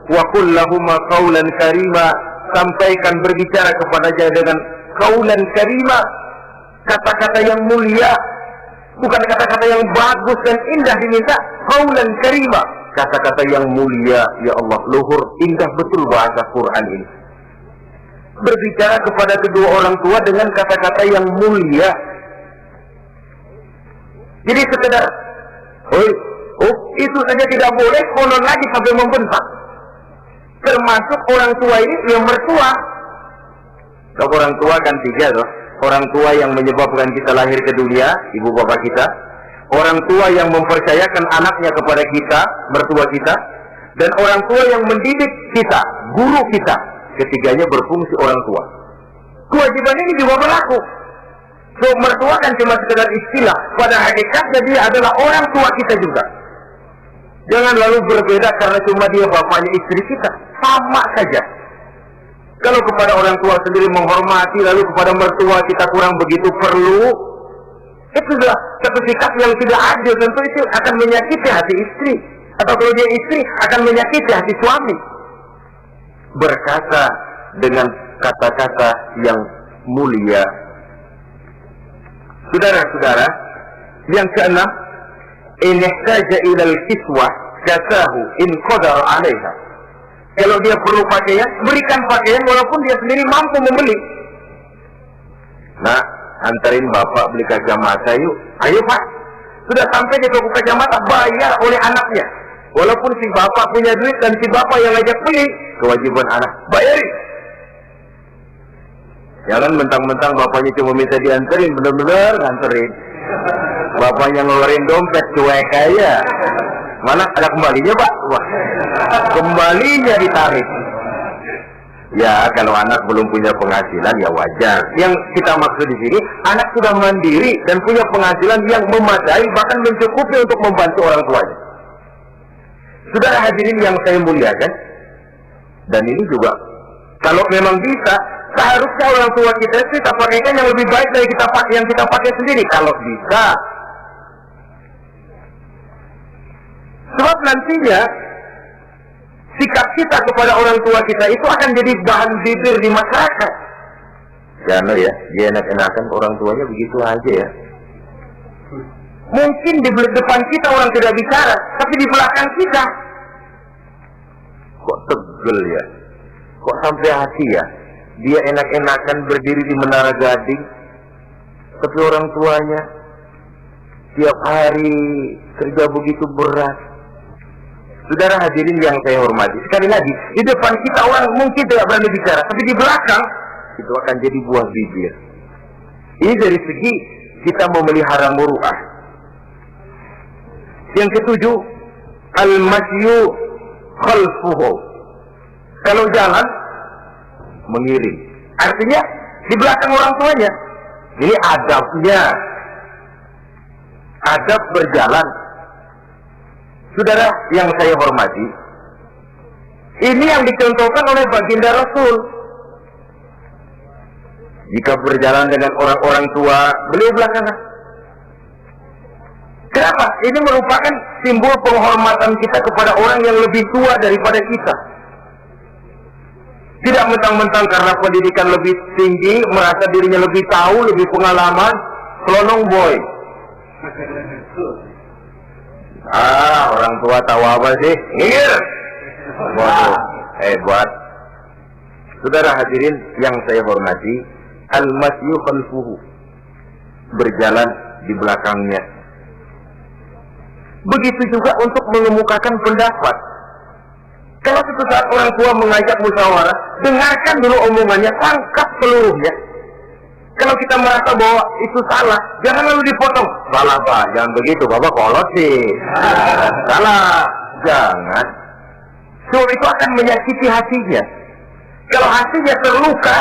wa qul lahuma qaulan karima, sampaikan berbicara kepadanya dengan qaulan karima, kata-kata yang mulia, bukan kata-kata yang bagus dan indah diminta, qaulan karima, kata-kata yang mulia. Ya Allah, luhur, indah betul bahasa Quran ini. Berbicara kepada kedua orang tua dengan kata-kata yang mulia. Jadi sekedar itu saja tidak boleh, konon lagi sampai membentak. Termasuk orang tua ini yang mertua. Kalau orang tua kan tiga loh. Orang tua yang menyebabkan kita lahir ke dunia, ibu bapak kita. Orang tua yang mempercayakan anaknya kepada kita, mertua kita. Dan orang tua yang mendidik kita, guru kita. Ketiganya berfungsi orang tua. Kewajiban ini juga berlaku. So, mertua kan cuma sekedar istilah. Pada hakikatnya dia adalah orang tua kita juga. Jangan lalu berbeda karena cuma dia bapaknya istri kita. Sama saja. Kalau kepada orang tua sendiri menghormati, lalu kepada mertua kita kurang begitu perlu, itu adalah satu sikap yang tidak adil. Tentu itu akan menyakiti hati istri. Atau kalau dia istri, akan menyakiti hati suami. Berkata dengan kata-kata yang mulia. Saudara-saudara, yang keenam, in ihtaja ilal kiswah kasahu in qadara 'alaiha. Kalau dia perlu pakaian, berikan pakaian walaupun dia sendiri mampu membeli. Nah, antarin bapak beli kacamata yuk. Ayo pak. Sudah sampai di toko kacamata, bayar oleh anaknya. Walaupun si bapak punya duit dan si bapak yang ngajak beli, kewajiban anak bayarin. Jangan mentang-mentang bapaknya cuma minta dianterin, benar-benar nganterin. Bapaknya ngeluarin dompet cuek aja. Mana ada kembalinya pak? Wah, kembalinya ditarik. Ya kalau anak belum punya penghasilan ya wajar. Yang kita maksud di sini, anak sudah mandiri dan punya penghasilan yang memadai bahkan mencukupi untuk membantu orang tuanya. Saudara hadirin yang saya muliakan, dan ini juga kalau memang bisa, seharusnya orang tua kita pakaikan yang lebih baik dari yang kita pakai sendiri kalau bisa. Sebab nantinya sikap kita kepada orang tua kita itu akan jadi bahan bibir di masyarakat. Jangan ya, dia enak-enakan orang tuanya begitu aja ya. Mungkin di depan kita orang tidak bicara, tapi di belakang kita kok tegel ya, kok sampai hati ya. Dia enak-enakan berdiri di Menara Gading, tapi orang tuanya tiap hari kerja begitu berat. Saudara hadirin yang saya hormati, sekali lagi, di depan kita orang mungkin tidak berani bicara, tapi di belakang itu akan jadi buah bibir. Ini dari segi kita memelihara muru'ah. Yang ketujuh, al-masyu khalfuhu. Kalau jalan, mengiring. Artinya, di belakang orang tuanya. Ini adabnya. Adab berjalan. Saudara yang saya hormati, ini yang dicontohkan oleh baginda Rasul. Jika berjalan dengan orang-orang tua, beliau belakangan. Kenapa? Ini merupakan simbol penghormatan kita kepada orang yang lebih tua daripada kita. Tidak mentang-mentang karena pendidikan lebih tinggi, merasa dirinya lebih tahu, lebih pengalaman, selonong boy. Orang tua tahu apa sih? Ngir. Waduh, hebat. Saudara hadirin yang saya hormati, al-masyu khalfuhu, berjalan di belakangnya. Begitu juga untuk mengemukakan pendapat. Kalau suatu saat orang tua mengajak musyawarah, dengarkan dulu omongannya, tangkap seluruhnya. Kalau kita merasa bahwa itu salah, jangan lalu dipotong. Salah pak, jangan begitu, bapak kolot sih. Salah, jangan. So itu akan menyakiti hatinya. Kalau hatinya terluka,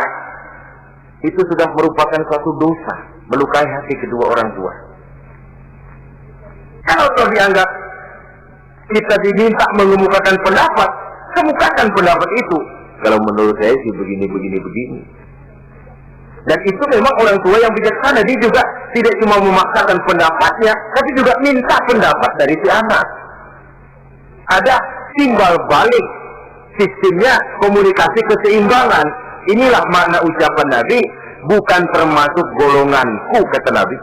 itu sudah merupakan suatu dosa, melukai hati kedua orang tua. Kalau toh dianggap kita diminta mengemukakan pendapat, kemukakan pendapat itu. Kalau menurut saya sih begini. Dan itu memang orang tua yang bijaksana. Dia juga tidak cuma memaksakan pendapatnya, tapi juga minta pendapat dari si anak. Ada timbal balik, sistemnya komunikasi keseimbangan. Inilah makna ucapan Nabi, bukan termasuk golonganku, kata Nabi.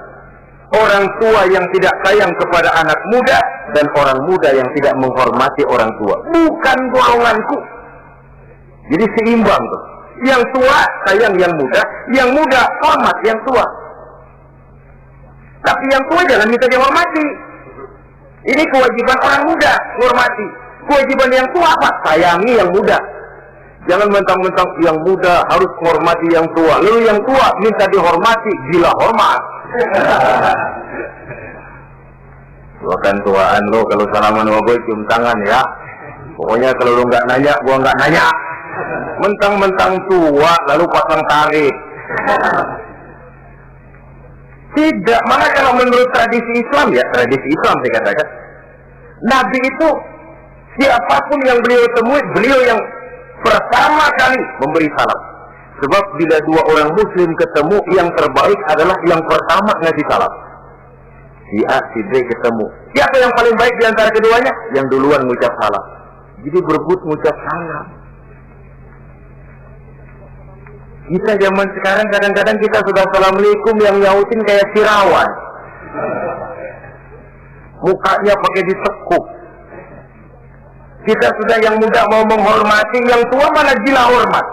Orang tua yang tidak sayang kepada anak muda, dan orang muda yang tidak menghormati orang tua, bukan golonganku. Jadi seimbang tuh. Yang tua sayang yang muda hormat yang tua. Tapi yang tua jangan minta dihormati. Ini kewajiban orang muda, hormati. Kewajiban yang tua apa? Sayangi yang muda. Jangan mentang-mentang yang muda harus menghormati yang tua. Lalu yang tua minta dihormati, gila hormat. Gua kan tuaan lo, kalau salaman sama gue cium tangan ya. Pokoknya kalau lo nggak nanya, gua nggak nanya. Mentang-mentang tua lalu pasang tarik. Tidak, malah kalau menurut tradisi Islam ya, tradisi Islam saya katakan, Nabi itu siapapun yang beliau temui, beliau yang pertama kali memberi salam. Sebab bila dua orang muslim ketemu, yang terbaik adalah yang pertama ngasih salam. Si A, si B ketemu, siapa yang paling baik di antara keduanya? Yang duluan mengucap salam. Jadi berebut mengucap salam. Kita zaman sekarang kadang-kadang kita sudah assalamualaikum yang nyautin kayak sirawan. Mukanya pakai ditekuk. Kita sudah yang muda mau menghormati, yang tua malah gila hormat.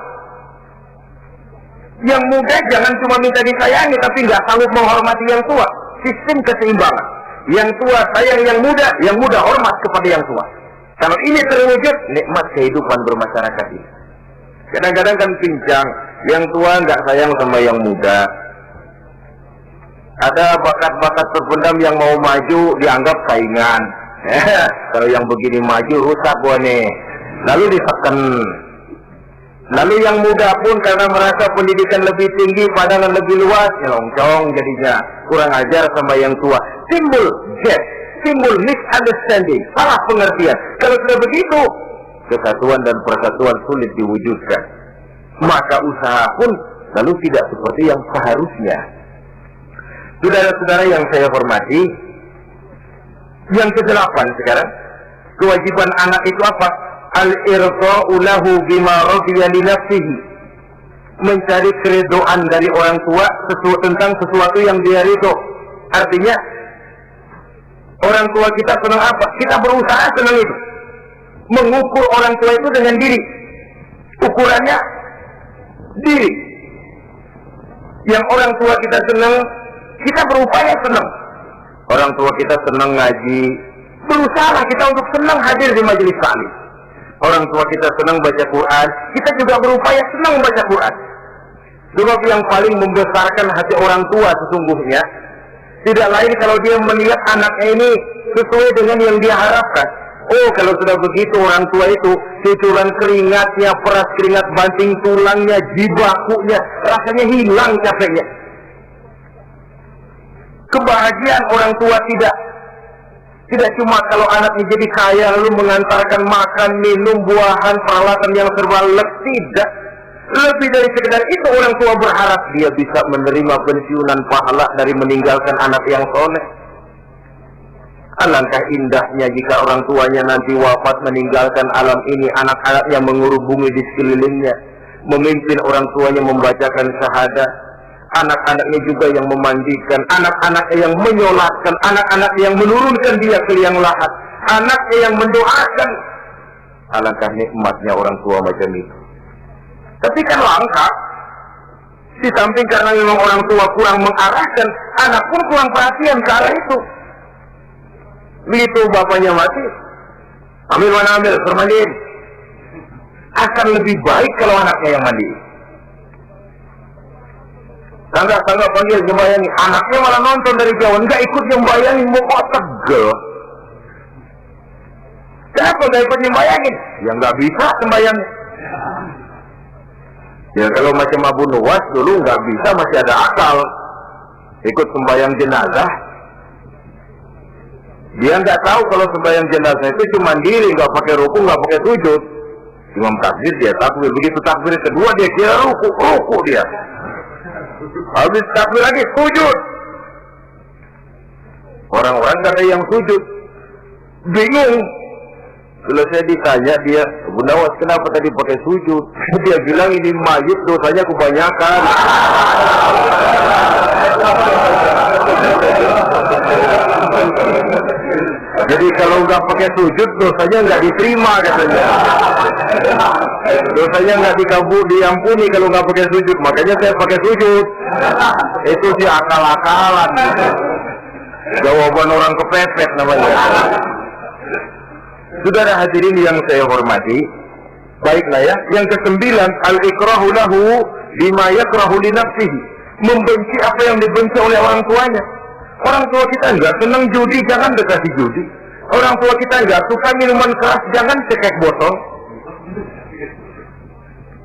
Yang muda jangan cuma minta disayangi, tapi nggak sanggup menghormati yang tua. Sistem keseimbangan. Yang tua sayang yang muda hormat kepada yang tua. Kalau ini terwujud, nikmat kehidupan bermasyarakat ini. Kadang-kadang kan pincang, yang tua nggak sayang sama yang muda. Ada bakat-bakat terpendam yang mau maju dianggap saingan. Kalau yang begini maju rusak gua nih. Lalu ditekan. Lalu yang muda pun karena merasa pendidikan lebih tinggi, pandangan lebih luas, nyelongcong jadinya. Kurang ajar sama yang tua. Timbul gap, timbul misunderstanding, salah pengertian. Kalau sudah begitu, kesatuan dan persatuan sulit diwujudkan. Maka usaha pun lalu tidak seperti yang seharusnya. Saudara-saudara yang saya hormati, yang ke-8 sekarang, kewajiban anak itu apa? Al-irqa'u lahu bima radiya li nafsihi. Mencari keridhaan dari orang tua tentang sesuatu yang dia ridho. Artinya, orang tua kita senang apa? Kita berusaha senang itu. Mengukur orang tua itu dengan diri. Ukurannya diri. Yang orang tua kita senang, kita berupaya senang. Orang tua kita senang ngaji, berusaha kita untuk senang hadir di majelis taklim. Orang tua kita senang baca Quran, kita juga berupaya senang baca Quran. Sebab yang paling membesarkan hati orang tua sesungguhnya tidak lain kalau dia melihat anaknya ini sesuai dengan yang dia harapkan. Oh, kalau sudah begitu orang tua itu cucuran keringatnya, peras keringat banting tulangnya, jibakunya, rasanya hilang capeknya. Kebahagiaan orang tua tidak cuma kalau anaknya jadi kaya lalu mengantarkan makan, minum, buahan, peralatan yang serba lengkap, tidak. Lebih dari sekedar itu orang tua berharap dia bisa menerima pensiunan pahala dari meninggalkan anak yang soleh. Alangkah indahnya jika orang tuanya nanti wafat meninggalkan alam ini, anak-anaknya mengurubungi di sekelilingnya, memimpin orang tuanya membacakan syahadat. Anak-anaknya juga yang memandikan, anak-anaknya yang menyolatkan, anak-anaknya yang menurunkan dia ke liang lahat, anaknya yang mendoakan. Alangkah nikmatnya orang tua macam itu. Tapi kan langka. Di samping karena memang orang tua kurang mengarahkan, anak pun kurang perhatian ke arah itu. Begitu bapaknya mati, ambil mana ambil, bermandiin. Akan lebih baik kalau anaknya yang mandi. Tangga-tangga panggil sembayangi, anaknya malah nonton dari jauh, nggak ikut sembayangi, mau kok tegel. Kenapa nggak ikut sembayangin? Ya nggak bisa sembayangi. Ya kalau macam Abu Nuwas dulu nggak bisa, masih ada akal. Ikut sembayang jenazah. Dia nggak tahu kalau sembayang jenazah itu cuma diri, nggak pakai ruku, nggak pakai sujud. Imam takbir dia takbir, begitu takbir kedua dia kira ruku dia. Habis takbir lagi sujud. Orang-orang nggak ada yang sujud, bingung. Selesai ditanya dia, Bunda Was kenapa tadi pakai sujud? Dia bilang ini mayit dosanya kebanyakan. Jadi kalau nggak pakai sujud dosanya nggak diterima katanya. Dosanya nggak diampuni kalau nggak pakai sujud. Makanya saya pakai sujud. Itu sih akal-akalan. Jawaban orang kepepet namanya. Saudara hadirin yang saya hormati, baiklah ya. Yang ke-9, al-ikrahu lahu bima yakrahu li nafsihi. Membenci apa yang dibenci oleh orang tuanya. Orang tua kita enggak senang judi, jangan dekati judi. Orang tua kita enggak suka minuman keras, jangan cekek botol.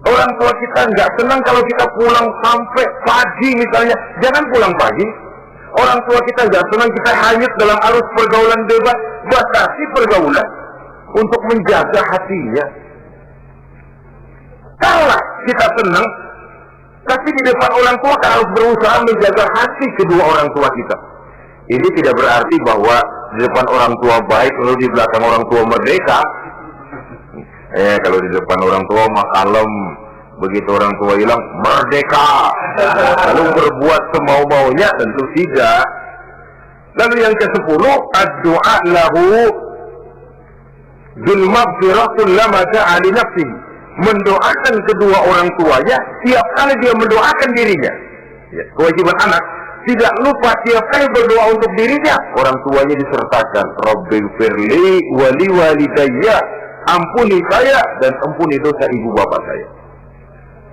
Orang tua kita enggak senang kalau kita pulang sampai pagi misalnya, jangan pulang pagi. Orang tua kita enggak senang kita hanyut dalam arus pergaulan bebas, batasi pergaulan untuk menjaga hatinya. Kalau kita senang, tapi di depan orang tua kita harus berusaha menjaga hati kedua orang tua kita. Ini tidak berarti bahwa di depan orang tua baik lalu di belakang orang tua merdeka. Kalau di depan orang tua mah kalem, begitu orang tua hilang merdeka, lalu berbuat semau-maunya, tentu tidak. Lalu yang ke-10, ad-du'a lahu bil maghfiratul lama ka'ali nafsihi, mendoakan kedua orang tuanya tiap kali dia mendoakan dirinya. Ya, kewajiban anak tidak lupa tiap kali berdoa untuk dirinya, orang tuanya disertakan. Rabbighfirli wa liwalidayya, ampuni saya dan ampuni dosa ibu bapak saya.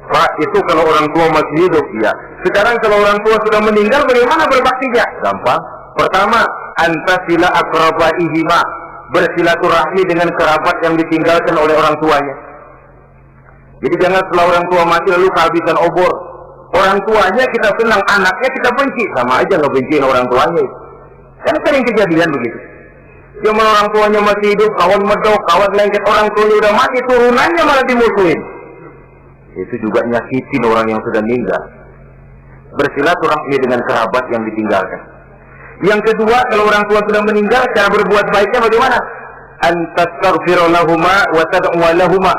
Pak, itu kalau orang tua masih hidup, ya. Sekarang kalau orang tua sudah meninggal, bagaimana berbaktinya? Gampang. Pertama, antasila akrabaihima, bersilaturahmi dengan kerabat yang ditinggalkan oleh orang tuanya. Jadi jangan setelah orang tua mati lalu kehabisan obor. Orang tuanya kita senang, anaknya kita benci, sama aja ngebenciin orang tuanya. Kan sering kejadian begitu. Cuma orang tuanya masih hidup, kawan medok, kawan lengket, orang tuanya udah mati, turunannya malah dimusuhin. Itu juga nyakitin orang yang sudah meninggal. Bersilaturahmi dengan kerabat yang ditinggalkan. Yang kedua, kalau orang tua sudah meninggal, cara berbuat baiknya bagaimana? Antastaghfirulahuma wa tad'u lahuma,